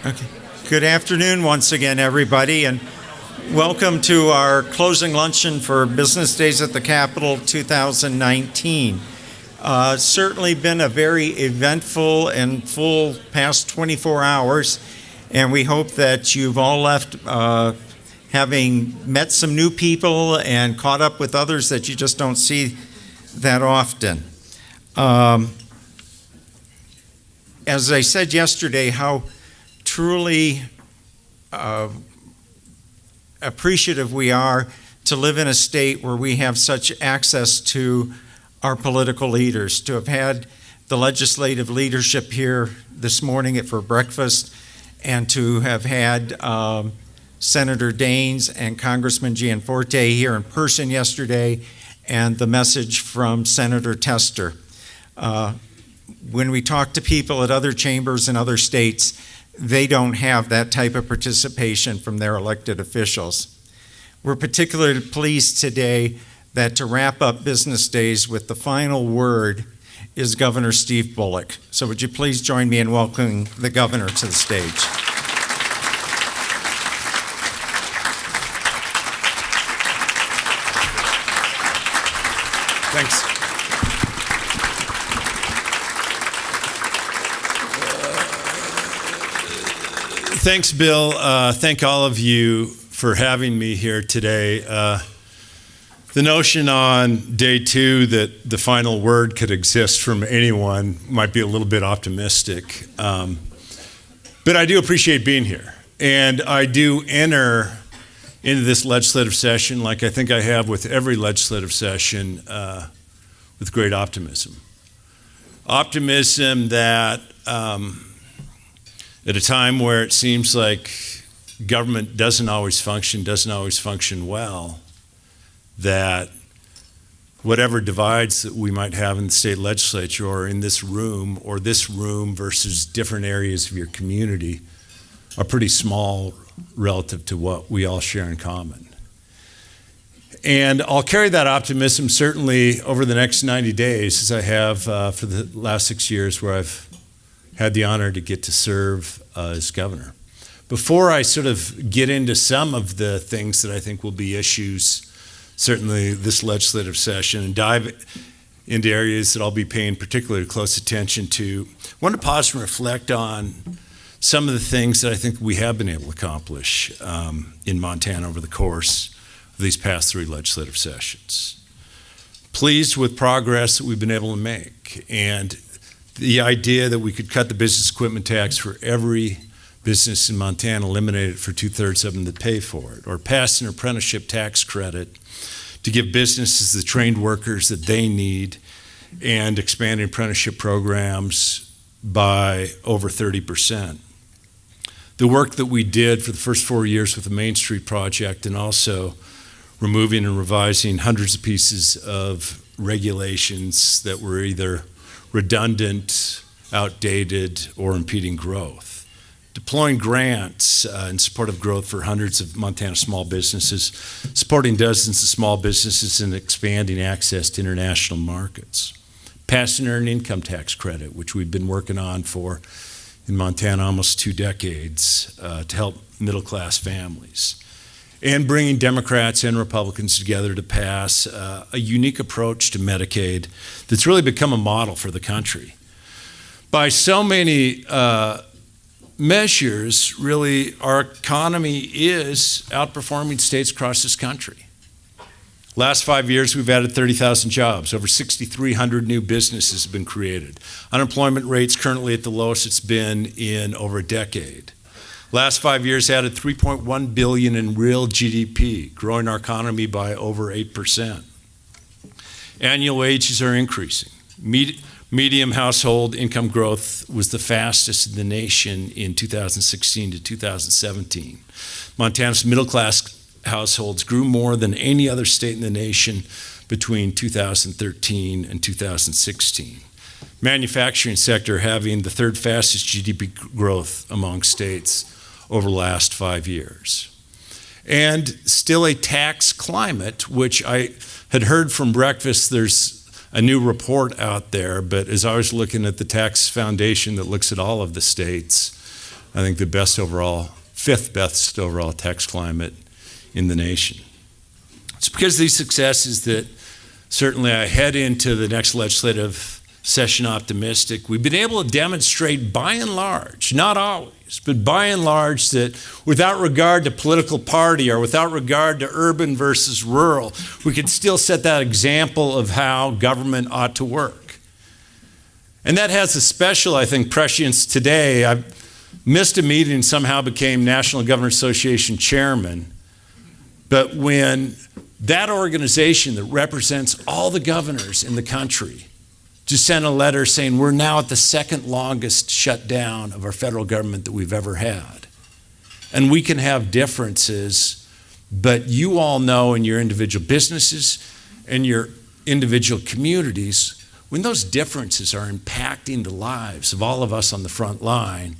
Okay. Good afternoon once again, everybody, and welcome to our closing luncheon for Business Days at the Capitol 2019. Certainly been a very eventful and full past 24 hours, and we hope that you've all left having met some new people and caught up with others that you just don't see that often. As I said yesterday, how truly appreciative we are to live in a state where we have such access to our political leaders, to have had the legislative leadership here this morning for breakfast, and to have had Senator Daines and Congressman Gianforte here in person yesterday, and the message from Senator Tester. When we talk to people at other chambers in other states, they don't have that type of participation from their elected officials. We're particularly pleased today that to wrap up business days with the final word is Governor Steve Bullock. So would you please join me in welcoming the governor to the stage? Thanks. Thanks, Bill. Thank all of you for having me here today. The notion on day two that the final word could exist from anyone might be a little bit optimistic. But I do appreciate being here. And I do enter into this legislative session, like I think I have with every legislative session, with great optimism. Optimism that at a time where it seems like government doesn't always function well, that whatever divides that we might have in the state legislature or in this room, or this room versus different areas of your community, are pretty small relative to what we all share in common. And I'll carry that optimism certainly over the next 90 days, as I have for the last 6 years where I've had the honor to get to serve as governor. Before I sort of get into some of the things that I think will be issues, certainly this legislative session, and dive into areas that I'll be paying particularly close attention to, I want to pause and reflect on some of the things that I think we have been able to accomplish in Montana over the course of these past 3 legislative sessions. Pleased with progress that we've been able to make, and the idea that we could cut the business equipment tax for every business in Montana, eliminate it for 2/3 of them that pay for it, or pass an apprenticeship tax credit to give businesses the trained workers that they need, and expanding apprenticeship programs by over 30%. The work that we did for the first 4 years with the Main Street project, and also removing and revising hundreds of pieces of regulations that were either redundant, outdated, or impeding growth. Deploying grants in support of growth for hundreds of Montana small businesses, supporting dozens of small businesses, and expanding access to international markets. Passing an earned income tax credit, which we've been working on for, in Montana, almost 2 decades, to help middle-class families. And bringing Democrats and Republicans together to pass a unique approach to Medicaid that's really become a model for the country. By so many measures, really, our economy is outperforming states across this country. Last 5 years, we've added 30,000 jobs. Over 6,300 new businesses have been created. Unemployment rate's currently at the lowest it's been in over a decade. Last 5 years added $3.1 billion in real GDP, growing our economy by over 8%. Annual wages are increasing. Median household income growth was the fastest in the nation in 2016 to 2017. Montana's middle-class households grew more than any other state in the nation between 2013 and 2016. Manufacturing sector having the 3rd fastest GDP growth among states over the last 5 years. And still a tax climate, which I had heard from breakfast, there's a new report out there, but as I was looking at the tax foundation that looks at all of the states, I think the fifth best overall tax climate in the nation. It's because of these successes that certainly I head into the next legislative session optimistic. We've been able to demonstrate by and large, not always, but by and large, that without regard to political party or without regard to urban versus rural, we can still set that example of how government ought to work. And that has a special, I think, prescience today. I missed a meeting and somehow became National Governors Association chairman. But when that organization that represents all the governors in the country just sent a letter saying we're now at the second longest shutdown of our federal government that we've ever had. And we can have differences, but you all know in your individual businesses and your individual communities, when those differences are impacting the lives of all of us on the front line,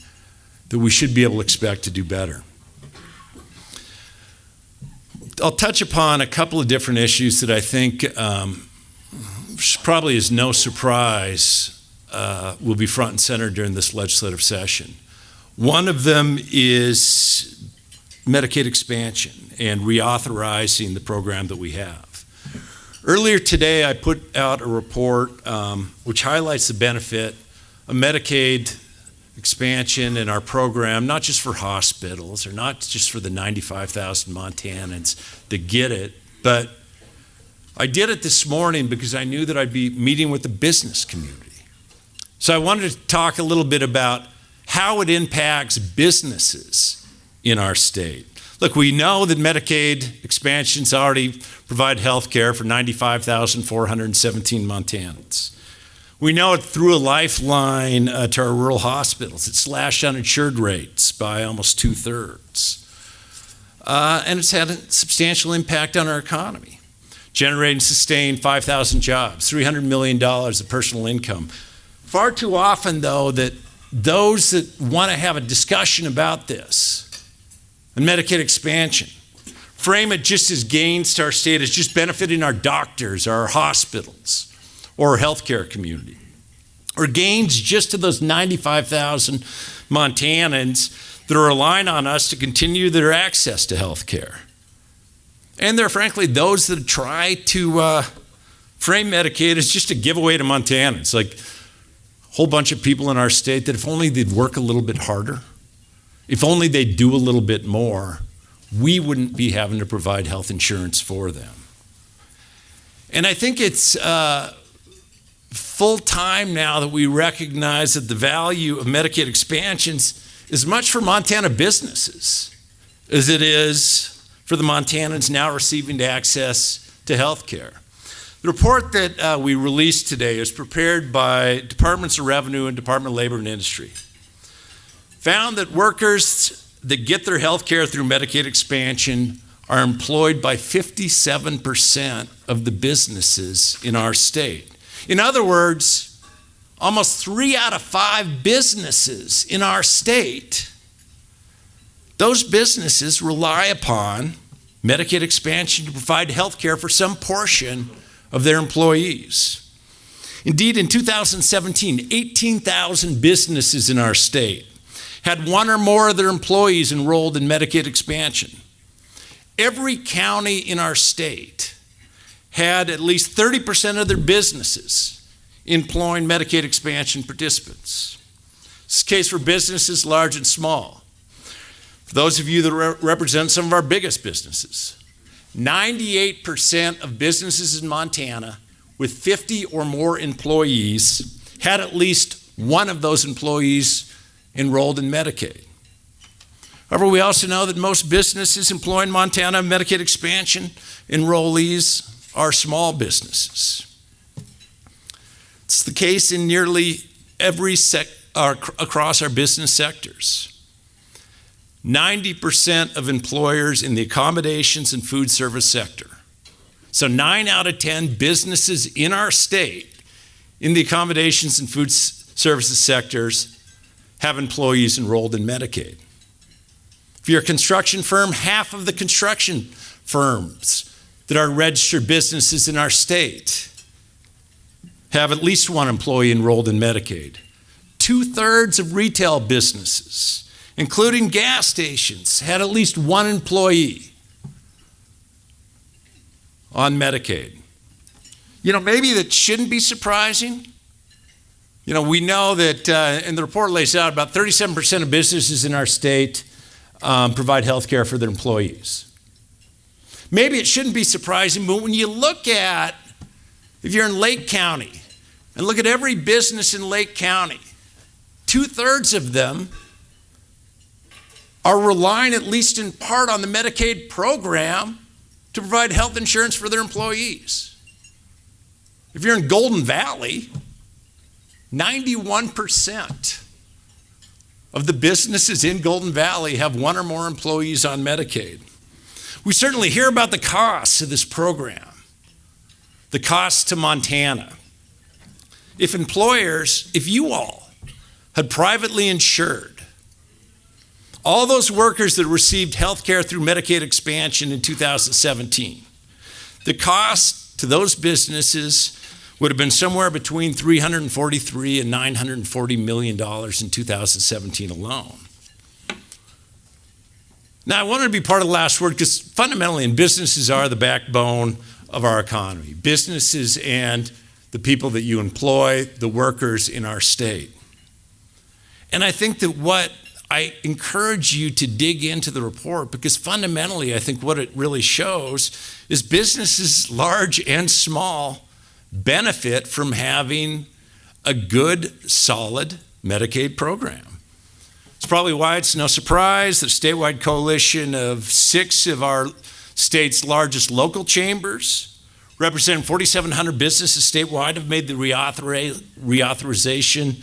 that we should be able to expect to do better. I'll touch upon a couple of different issues that I think probably is no surprise will be front and center during this legislative session. One of them is Medicaid expansion and reauthorizing the program that we have. Earlier today, I put out a report which highlights the benefit of Medicaid expansion in our program, not just for hospitals or not just for the 95,000 Montanans that get it, but I did it this morning because I knew that I'd be meeting with the business community. So I wanted to talk a little bit about how it impacts businesses in our state. Look, we know that Medicaid expansions already provide health care for 95,417 Montanans. We know it through a lifeline to our rural hospitals. It slashed uninsured rates by almost 2/3. And it's had a substantial impact on our economy, generating and sustained 5,000 jobs, $300 million of personal income. Far too often, though, that those that want to have a discussion about this and Medicaid expansion frame it just as gains to our state, as just benefiting our doctors, our hospitals, or healthcare community, or gains just to those 95,000 Montanans that are relying on us to continue their access to healthcare. And there are frankly those that try to frame Medicaid as just a giveaway to Montanans, like a whole bunch of people in our state that if only they'd work a little bit harder, if only they'd do a little bit more, we wouldn't be having to provide health insurance for them. And I think it's full time now that we recognize that the value of Medicaid expansions is much for Montana businesses as it is for the Montanans now receiving access to health care. The report that we released today is prepared by Departments of Revenue and Department of Labor and Industry. Found that workers that get their health care through Medicaid expansion are employed by 57% of the businesses in our state. In other words, almost 3 out of 5 businesses in our state, those businesses rely upon Medicaid expansion to provide health care for some portion of their employees. Indeed, in 2017, 18,000 businesses in our state had one or more of their employees enrolled in Medicaid expansion. Every county in our state had at least 30% of their businesses employing Medicaid expansion participants. This is the case for businesses large and small. For those of you that represent some of our biggest businesses, 98% of businesses in Montana with 50 or more employees had at least one of those employees enrolled in Medicaid. However, we also know that most businesses employing Montana Medicaid expansion enrollees are small businesses. It's the case in nearly every across our business sectors. 90% of employers in the accommodations and food service sector. So 9 out of 10 businesses in our state in the accommodations and food services sectors have employees enrolled in Medicaid. If you're a construction firm, half of the construction firms that are registered businesses in our state have at least one employee enrolled in Medicaid. 2/3 of retail businesses including gas stations, had at least one employee on Medicaid. Maybe that shouldn't be surprising. We know that, and the report lays out, about 37% of businesses in our state provide health care for their employees. Maybe it shouldn't be surprising, but when you look at, if you're in Lake County, and look at every business in Lake County, 2/3 of them are relying, at least in part, on the Medicaid program to provide health insurance for their employees. If you're in Golden Valley, 91% of the businesses in Golden Valley have one or more employees on Medicaid. We certainly hear about the costs of this program, the costs to Montana. If you all had privately insured all those workers that received health care through Medicaid expansion in 2017, the cost to those businesses would have been somewhere between $343 and $940 million in 2017 alone. Now, I wanted to be part of the last word because fundamentally, businesses are the backbone of our economy. Businesses and the people that you employ, the workers in our state. And I think that what I encourage you to dig into the report, because fundamentally, I think what it really shows is businesses, large and small, benefit from having a good, solid Medicaid program. It's probably why it's no surprise that a statewide coalition of 6 of our state's largest local chambers, representing 4,700 businesses statewide, have made the reauthorization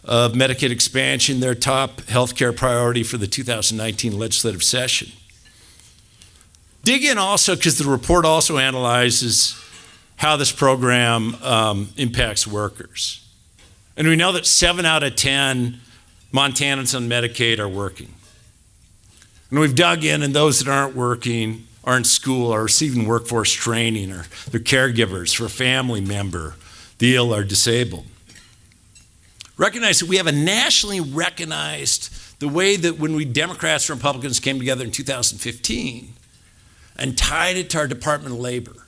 of Medicaid expansion their top healthcare priority for the 2019 legislative session. Dig in also, because the report also analyzes how this program impacts workers. And we know that 7 out of 10 Montanans on Medicaid are working. And we've dug in, and those that aren't working are in school or receiving workforce training, or they're caregivers for a family member, the ill or disabled. Recognize that we have a nationally recognized, the way that when we Democrats and Republicans came together in 2015 and tied it to our Department of Labor,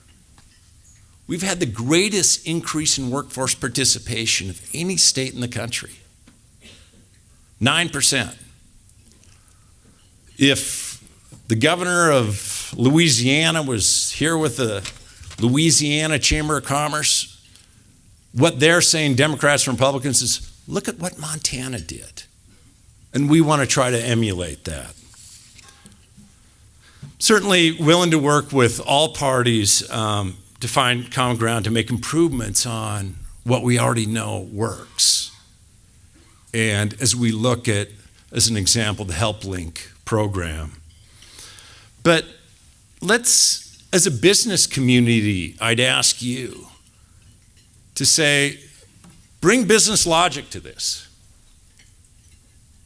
we've had the greatest increase in workforce participation of any state in the country. 9%. If the governor of Louisiana was here with the Louisiana Chamber of Commerce, what they're saying, Democrats and Republicans, is look at what Montana did. And we want to try to emulate that. Certainly willing to work with all parties to find common ground to make improvements on what we already know works. And as we look at, as an example, the HelpLink program. But let's, as a business community, I'd ask you to say, bring business logic to this.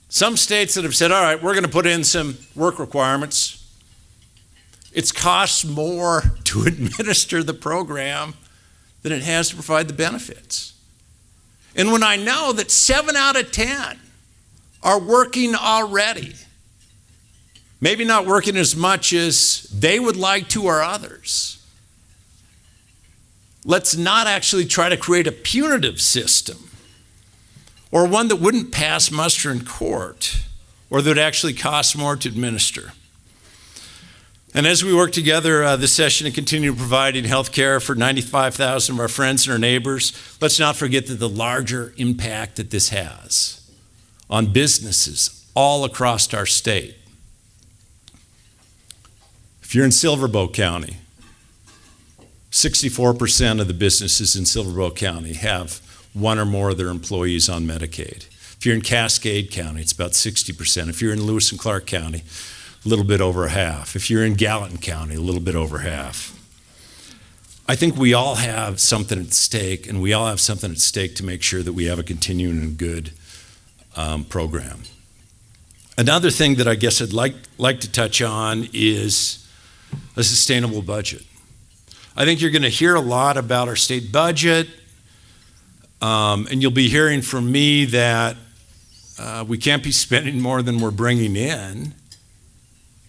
Some states that have said, all right, we're going to put in some work requirements. It's costs more to administer the program than it has to provide the benefits. And when I know that 7 out of 10 are working already, maybe not working as much as they would like to or others, let's not actually try to create a punitive system or one that wouldn't pass muster in court or that would actually cost more to administer. And as we work together this session and continue providing health care for 95,000 of our friends and our neighbors, let's not forget that the larger impact that this has on businesses all across our state. If you're in Silverboe County, 64% of the businesses in Silverboe County have one or more of their employees on Medicaid. If you're in Cascade County, it's about 60%. If you're in Lewis and Clark County, a little bit over half. If you're in Gallatin County, a little bit over half. I think we all have something at stake, and we all have something at stake to make sure that we have a continuing and good program. Another thing that I guess I'd like to touch on is a sustainable budget. I think you're going to hear a lot about our state budget, and you'll be hearing from me that we can't be spending more than we're bringing in.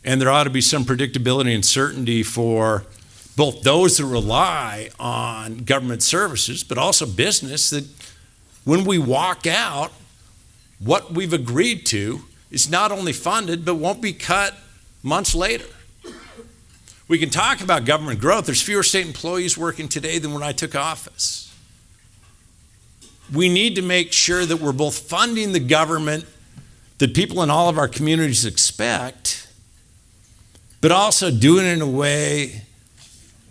And there ought to be some predictability and certainty for both those that rely on government services, but also business, that when we walk out, what we've agreed to is not only funded, but won't be cut months later. We can talk about government growth. There's fewer state employees working today than when I took office. We need to make sure that we're both funding the government that people in all of our communities expect, but also doing it in a way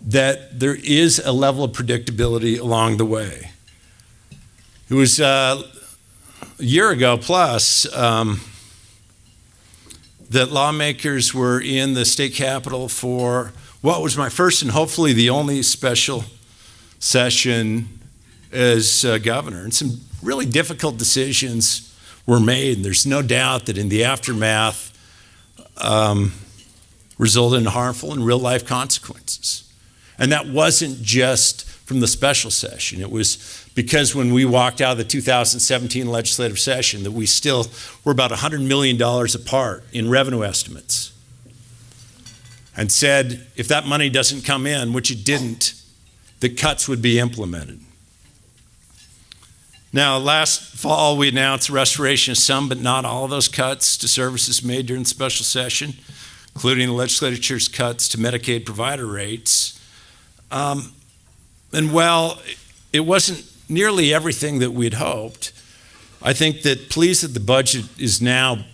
that there is a level of predictability along the way. It was a year ago plus that lawmakers were in the state capitol for what was my first and hopefully the only special session as governor. And some really difficult decisions were made. And there's no doubt that in the aftermath resulted in harmful and real life consequences. And that wasn't just from the special session. It was because when we walked out of the 2017 legislative session that we still were about $100 million apart in revenue estimates, and said if that money doesn't come in, which it didn't, the cuts would be implemented. Now, last fall we announced the restoration of some but not all of those cuts to services made during the special session, including the legislature's cuts to Medicaid provider rates. And while it wasn't nearly everything that we'd hoped, I think that pleased that the budget is now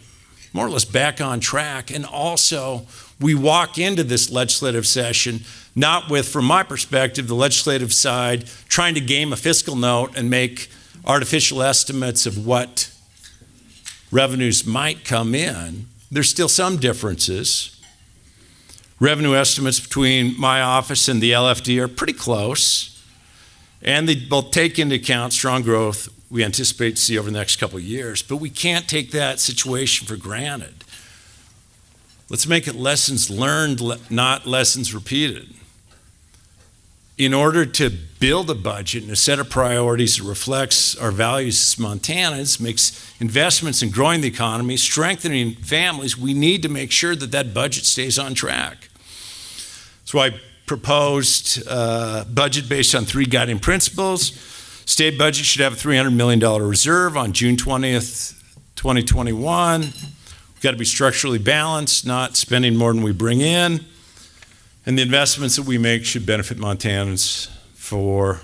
more or less back on track. And also, we walk into this legislative session not with, from my perspective, the legislative side trying to game a fiscal note and make artificial estimates of what revenues might come in. There's still some differences. Revenue estimates between my office and the LFD are pretty close, and they both take into account strong growth we anticipate to see over the next couple of years, but we can't take that situation for granted. Let's make it lessons learned, not lessons repeated. In order to build a budget and a set of priorities that reflects our values as Montanans, makes investments in growing the economy, strengthening families, we need to make sure that that budget stays on track. So I proposed a budget based on 3 guiding principles. State budget should have a $300 million reserve on June 20th, 2021. We've got to be structurally balanced, not spending more than we bring in. And the investments that we make should benefit Montanans for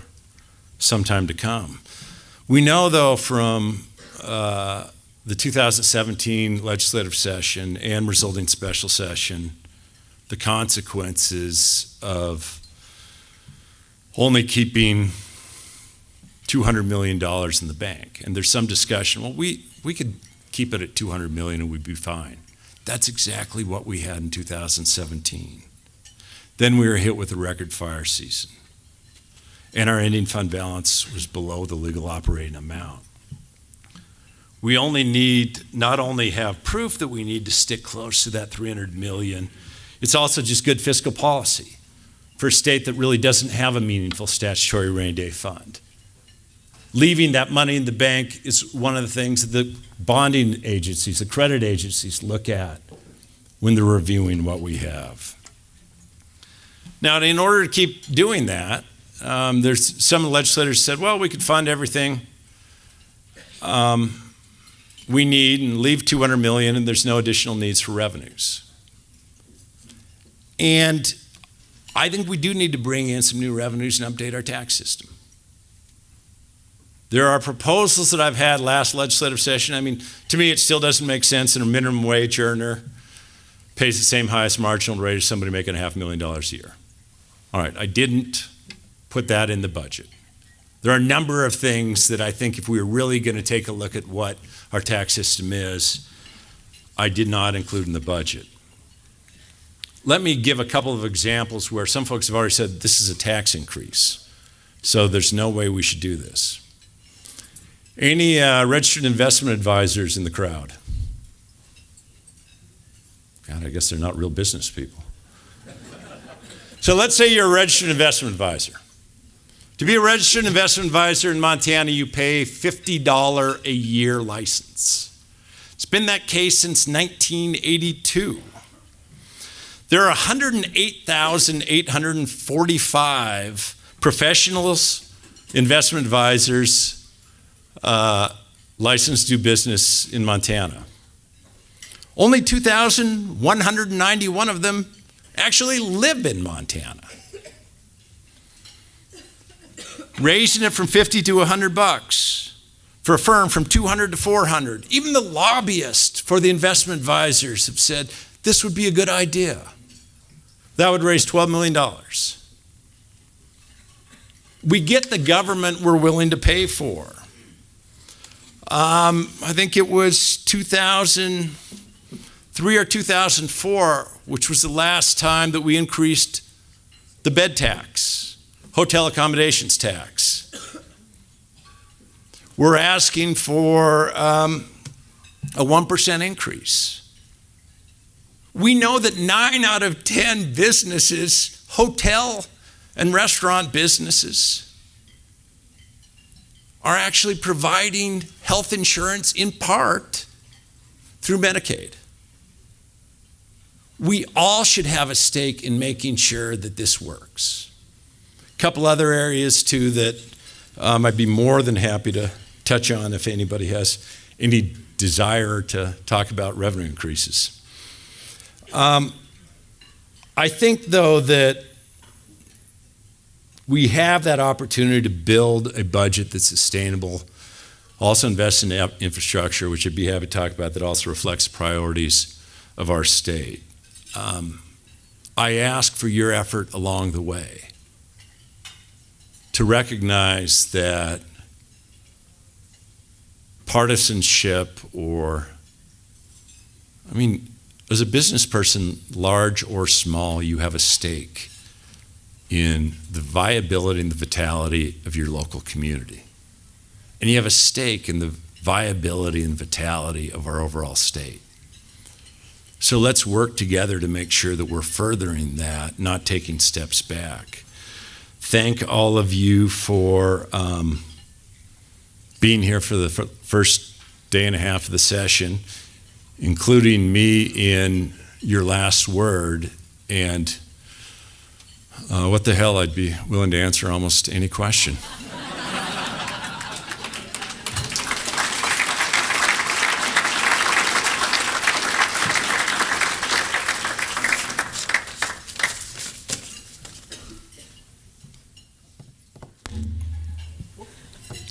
some time to come. We know, though, from the 2017 legislative session and resulting special session, the consequences of only keeping $200 million in the bank. And there's some discussion, well, we could keep it at $200 million and we'd be fine. That's exactly what we had in 2017. Then we were hit with a record fire season, and our ending fund balance was below the legal operating amount. We not only have proof that we need to stick close to that $300 million, it's also just good fiscal policy for a state that really doesn't have a meaningful statutory rainy day fund. Leaving that money in the bank is one of the things that the bonding agencies, the credit agencies look at when they're reviewing what we have. Now, in order to keep doing that, there's some legislators said, well, we could fund everything we need and leave $200 million and there's no additional needs for revenues. And I think we do need to bring in some new revenues and update our tax system. There are proposals that I've had last legislative session. I mean, to me, it still doesn't make sense that a minimum wage earner pays the same highest marginal rate as somebody making $500,000 a year. All right, I didn't put that in the budget. There are a number of things that I think if we were really going to take a look at what our tax system is, I did not include in the budget. Let me give a couple of examples where some folks have already said this is a tax increase, so there's no way we should do this. Any registered investment advisors in the crowd? God, I guess they're not real business people. So let's say you're a registered investment advisor. To be a registered investment advisor in Montana, you pay $50 a year license. It's been that case since 1982. There are 108,845 professionals, investment advisors, licensed to do business in Montana. Only 2,191 of them actually live in Montana. Raising it from 50 to $100 for a firm, from 200 to 400. Even the lobbyists for the investment advisors have said this would be a good idea. That would raise $12 million. We get the government we're willing to pay for. I think it was 2003 or 2004, which was the last time that we increased the bed tax, hotel accommodations tax. We're asking for a 1% increase. We know that 9 out of 10 businesses, hotel and restaurant businesses, are actually providing health insurance in part through Medicaid. We all should have a stake in making sure that this works. A couple other areas too that I'd be more than happy to touch on if anybody has any desire to talk about revenue increases. I think though that we have that opportunity to build a budget that's sustainable, also invest in infrastructure, which I'd be happy to talk about, that also reflects the priorities of our state. I ask for your effort along the way to recognize that partisanship as a business person, large or small, you have a stake in the viability and the vitality of your local community. And you have a stake in the viability and vitality of our overall state. So let's work together to make sure that we're furthering that, not taking steps back. Thank all of you for being here for the first day and a half of the session, including me in your last word. And what the hell, I'd be willing to answer almost any question.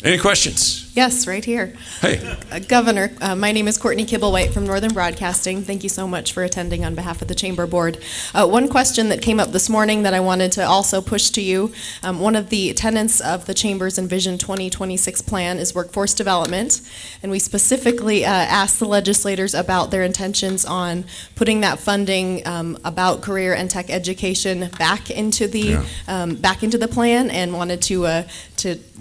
Any questions? Yes, right here. Hey. Governor, my name is Courtney Kibblewhite from Northern Broadcasting. Thank you so much for attending on behalf of the Chamber Board. One question that came up this morning that I wanted to also push to you, one of the tenets of the Chamber's Envision 2026 plan is workforce development, and we specifically asked the legislators about their intentions on putting that funding about career and tech education back into the plan, and wanted to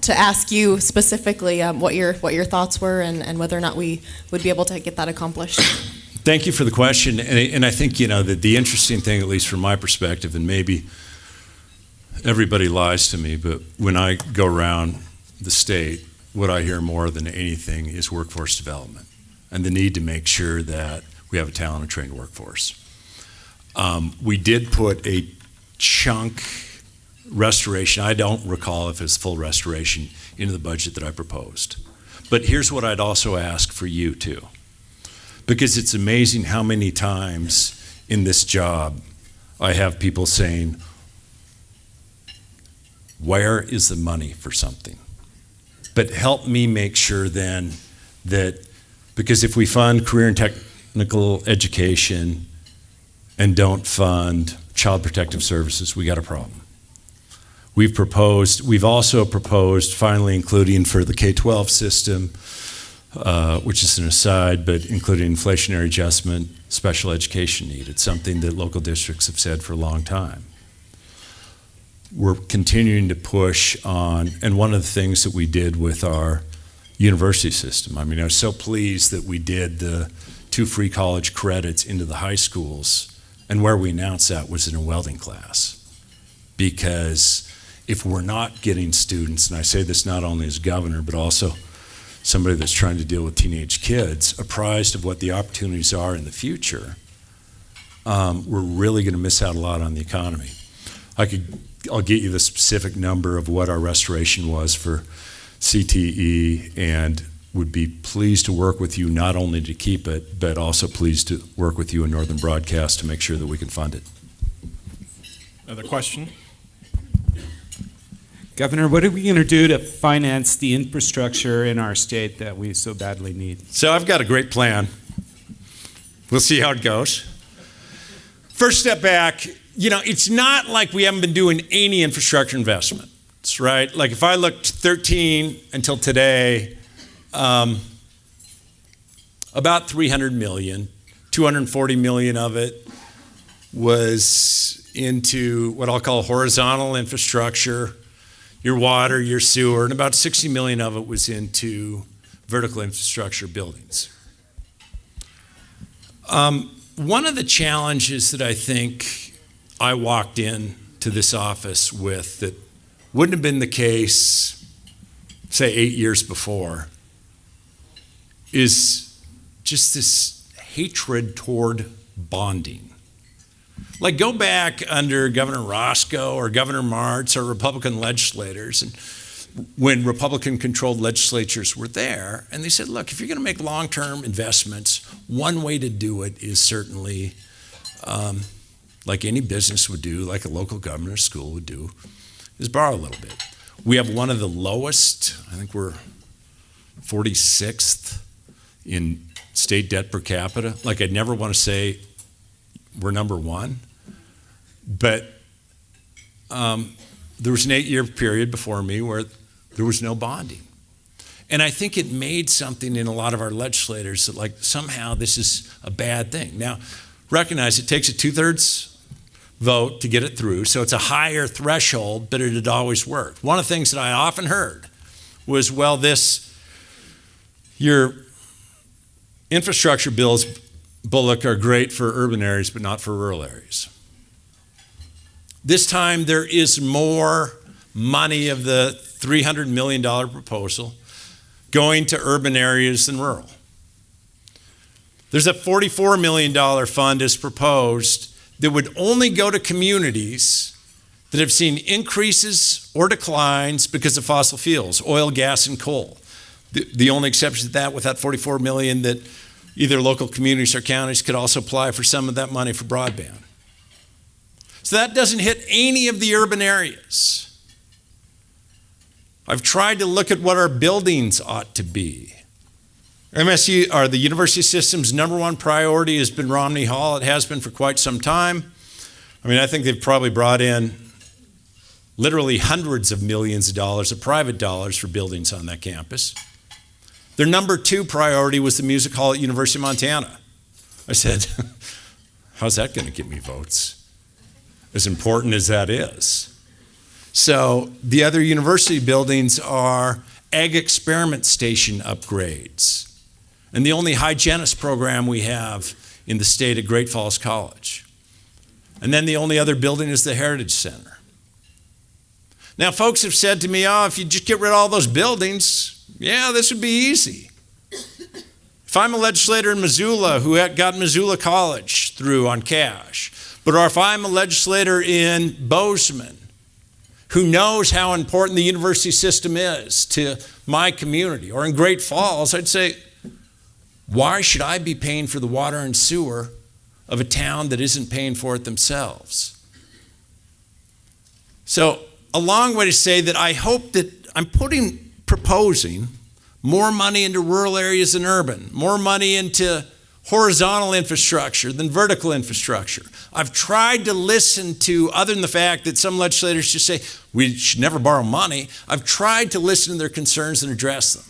ask you specifically what your thoughts were and whether or not we would be able to get that accomplished. Thank you for the question. And I think, that the interesting thing, at least from my perspective, and maybe everybody lies to me, but when I go around the state, what I hear more than anything is workforce development and the need to make sure that we have a talented, trained workforce. We did put a chunk restoration, I don't recall if it's full restoration, into the budget that I proposed. But here's what I'd also ask for you too, because it's amazing how many times in this job I have people saying, where is the money for something? But help me make sure then that, because if we fund career and technical education and don't fund child protective services, we got a problem. We've also proposed finally including for the K-12 system, which is an aside, but including inflationary adjustment, special education need. It's something that local districts have said for a long time. We're continuing to push on, and one of the things that we did with our university system, I was so pleased that we did the 2 free college credits into the high schools, and where we announced that was in a welding class. Because if we're not getting students, and I say this not only as governor, but also somebody that's trying to deal with teenage kids, apprised of what the opportunities are in the future, we're really going to miss out a lot on the economy. I'll get you the specific number of what our restoration was for CTE, and would be pleased to work with you not only to keep it, but also pleased to work with you in Northern Broadcast to make sure that we can fund it. Another question? Governor, what are we going to do to finance the infrastructure in our state that we so badly need? So I've got a great plan. We'll see how it goes. First step back, it's not like we haven't been doing any infrastructure investments, right? Like if I looked 13 until today, about $300 million, $240 million of it was into what I'll call horizontal infrastructure, your water, your sewer, and about $60 million of it was into vertical infrastructure buildings. One of the challenges that I think I walked into this office with that wouldn't have been the case, say, 8 years before, is just this hatred toward bonding. Like go back under Governor Roscoe or Governor Martz or Republican legislators, and when Republican-controlled legislatures were there, and they said, look, if you're going to make long-term investments, one way to do it is certainly, like any business would do, like a local government or school would do, is borrow a little bit. We have one of the lowest, I think we're 46th in state debt per capita. Like I'd never want to say we're number one, but there was an 8-year period before me where there was no bonding. And I think it made something in a lot of our legislators that like somehow this is a bad thing. Now, recognize it takes a 2/3 vote to get it through, so it's a higher threshold, but it had always worked. One of the things that I often heard was, well, your infrastructure bills, Bullock, are great for urban areas, but not for rural areas. This time there is more money of the $300 million proposal going to urban areas than rural. There's a $44 million fund as proposed that would only go to communities that have seen increases or declines because of fossil fuels, oil, gas, and coal. The only exception to that with that $44 million that either local communities or counties could also apply for some of that money for broadband. So that doesn't hit any of the urban areas. I've tried to look at what our buildings ought to be. MSU, or the university system's number one priority has been Romney Hall. It has been for quite some time. I mean, I think they've probably brought in literally hundreds of millions of dollars of private dollars for buildings on that campus. Their number two priority was the music hall at University of Montana. I said, how's that going to get me votes? As important as that is. So the other university buildings are egg experiment station upgrades. And the only hygienist program we have in the state at Great Falls College. And then the only other building is the Heritage Center. Now, folks have said to me, if you just get rid of all those buildings, yeah, this would be easy. If I'm a legislator in Missoula who got Missoula College through on cash, but or if I'm a legislator in Bozeman who knows how important the university system is to my community, or in Great Falls, I'd say, why should I be paying for the water and sewer of a town that isn't paying for it themselves? So a long way to say that I hope that I'm proposing more money into rural areas than urban, more money into horizontal infrastructure than vertical infrastructure. I've tried to listen to, other than the fact that some legislators just say, we should never borrow money, I've tried to listen to their concerns and address them.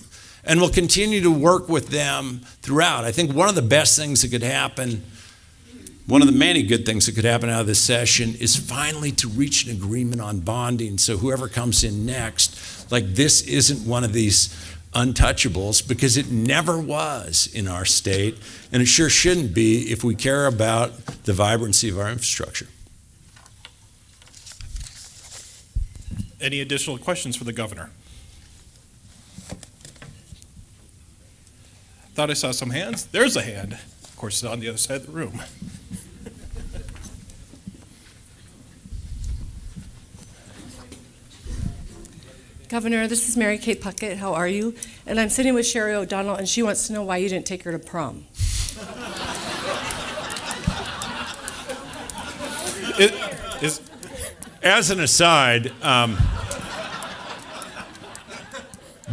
And we'll continue to work with them throughout. I think one of the best things that could happen, one of the many good things that could happen out of this session is finally to reach an agreement on bonding, so whoever comes in next, like this isn't one of these untouchables, because it never was in our state, and it sure shouldn't be if we care about the vibrancy of our infrastructure. Any additional questions for the governor? thought I saw some hands. There's a hand. Of course, it's on the other side of the room. Governor, this is Mary Kate Puckett. How are you? And I'm sitting with Sherry O'Donnell, and she wants to know why you didn't take her to prom. As an aside,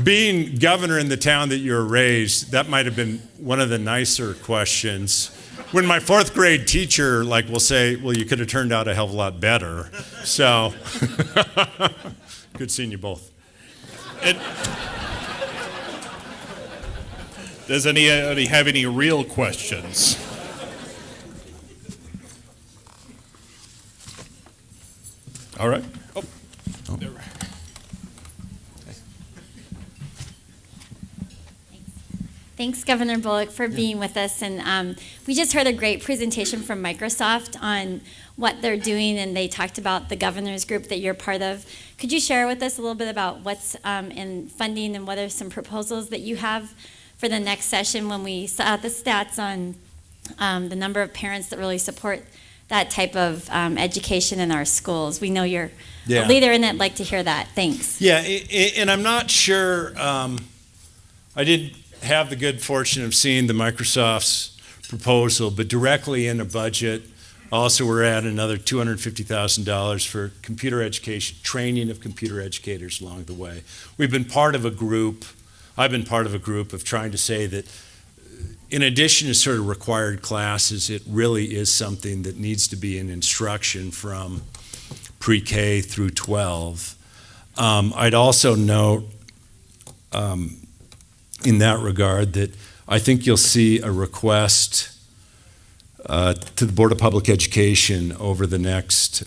being governor in the town that you were raised, that might have been one of the nicer questions. When my fourth grade teacher will say, well, you could have turned out a hell of a lot better. So, good seeing you both. Does anybody have any real questions? All right. There. Thanks, Governor Bullock, for being with us. And we just heard a great presentation from Microsoft on what they're doing, and they talked about the governor's group that you're part of. Could you share with us a little bit about what's in funding and what are some proposals that you have for the next session when we saw the stats on the number of parents that really support that type of education in our schools? We know you're a leader in it. Like to hear that. Thanks. Yeah, and I'm not sure, I didn't have the good fortune of seeing the Microsoft's proposal, but directly in a budget, also we're adding another $250,000 for computer education, training of computer educators along the way. We've been part of a group, I've been part of a group of trying to say that in addition to sort of required classes, it really is something that needs to be in instruction from pre-K through 12. I'd also note in that regard that I think you'll see a request to the Board of Public Education over the next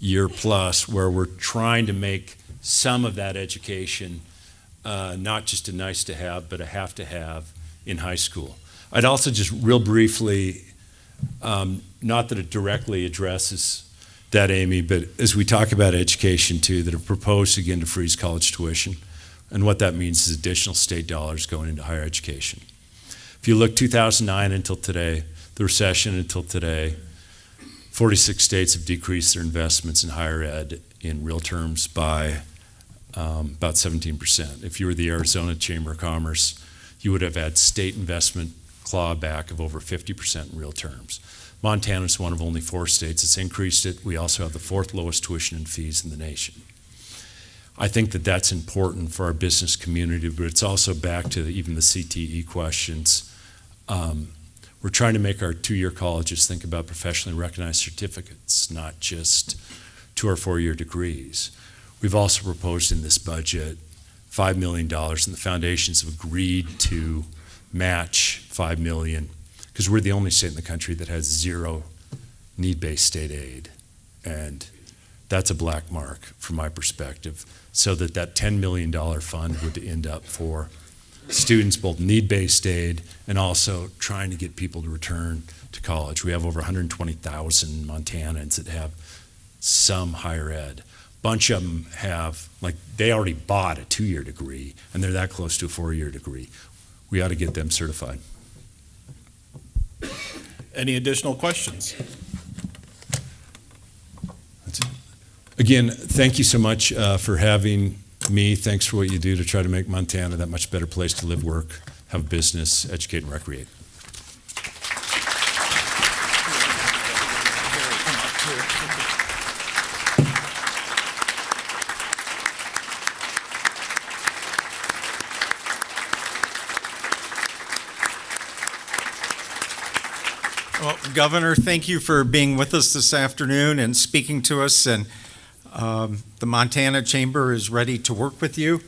year plus, where we're trying to make some of that education not just a nice to have, but a have to have in high school. I'd also just real briefly, not that it directly addresses that, Amy, but as we talk about education too, that have proposed again to freeze college tuition. And what that means is additional state dollars going into higher education. If you look 2009 until today, the recession until today, 46 states have decreased their investments in higher ed in real terms by about 17%. If you were the Arizona Chamber of Commerce, you would have had state investment clawback of over 50% in real terms. Montana is one of only 4 states that's increased it. We also have the 4th lowest tuition and fees in the nation. I think that that's important for our business community, but it's also back to even the CTE questions. We're trying to make our 2-year colleges think about professionally recognized certificates, not just 2 or 4-year degrees. We've also proposed in this budget $5 million, and the foundations have agreed to match $5 million, because we're the only state in the country that has 0 need-based state aid. And that's a black mark from my perspective, so that $10 million fund would end up for students, both need-based aid and also trying to get people to return to college. We have over 120,000 Montanans that have some higher ed. Bunch of them have, they already bought a 2-year degree, and they're that close to a 4-year degree. We ought to get them certified. Any additional questions? That's it. Again, thank you so much for having me. Thanks for what you do to try to make Montana that much better place to live, work, have business, educate, and recreate. Well, Governor, thank you for being with us this afternoon and speaking to us. And the Montana Chamber is ready to work with you,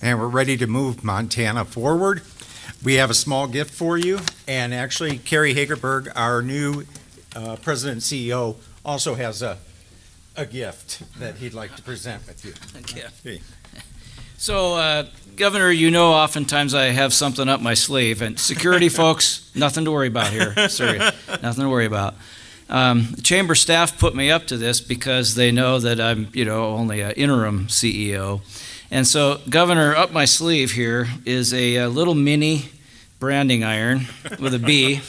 and we're ready to move Montana forward. We have a small gift for you, and actually, Kerry Hagerberg, our new president and CEO, also has a gift that he'd like to present with you. Okay. So, Governor, you know, oftentimes I have something up my sleeve, and security folks, nothing to worry about here. Sorry, nothing to worry about. The chamber staff put me up to this because they know that I'm, only an interim CEO, And so, Governor, up my sleeve here is a little mini branding iron with a B.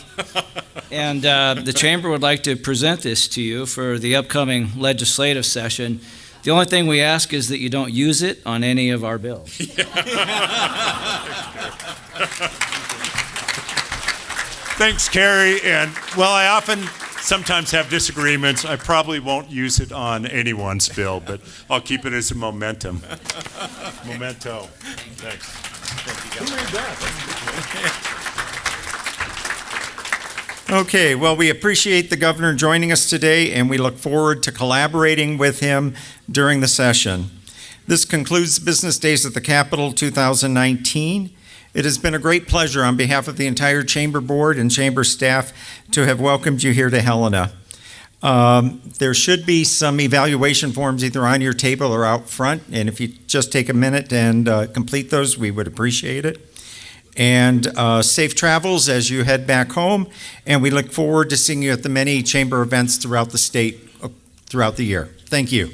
And the chamber would like to present this to you for the upcoming legislative session. The only thing we ask is that you don't use it on any of our bills. Thanks, Carrie. And while I sometimes have disagreements, I probably won't use it on anyone's bill, but I'll keep it as a momentum. Memento. Thanks. Okay, well, we appreciate the governor joining us today, and we look forward to collaborating with him during the session. This concludes Business Days at the Capitol 2019. It has been a great pleasure on behalf of the entire Chamber Board and Chamber staff to have welcomed you here to Helena. There should be some evaluation forms either on your table or out front, and if you just take a minute and complete those, we would appreciate it. And safe travels as you head back home, and we look forward to seeing you at the many Chamber events throughout the state throughout the year. Thank you.